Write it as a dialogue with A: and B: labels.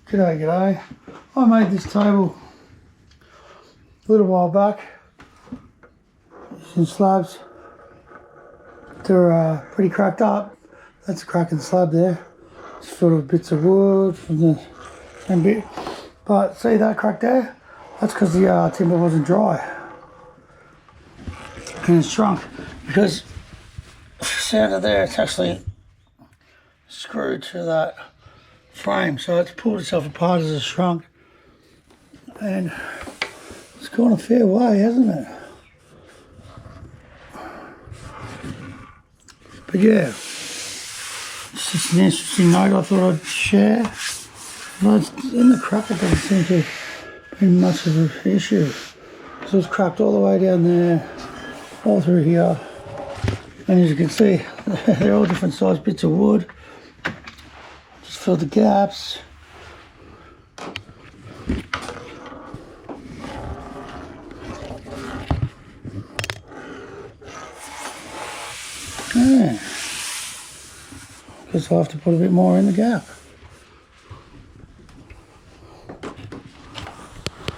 A: G'day, g'day. I made this table a little while back using slabs. They're pretty cracked up. That's a crack in the slab there. Just filled with bits of wood from the same bit. But see that crack there? That's because the timber wasn't dry. And it's shrunk because see under there, it's actually screwed to that frame, so it's pulled itself apart as it's shrunk, and it's gone a fair way, hasn't it? But yeah, it's just an interesting note I thought I'd share. But in the crack, it doesn't seem to be much of an issue. So it's cracked all the way down there, all through here, and as you can see, they're all different sized bits of wood. Fill the gaps. Yeah. Guess I'll have to put a bit more in the gap.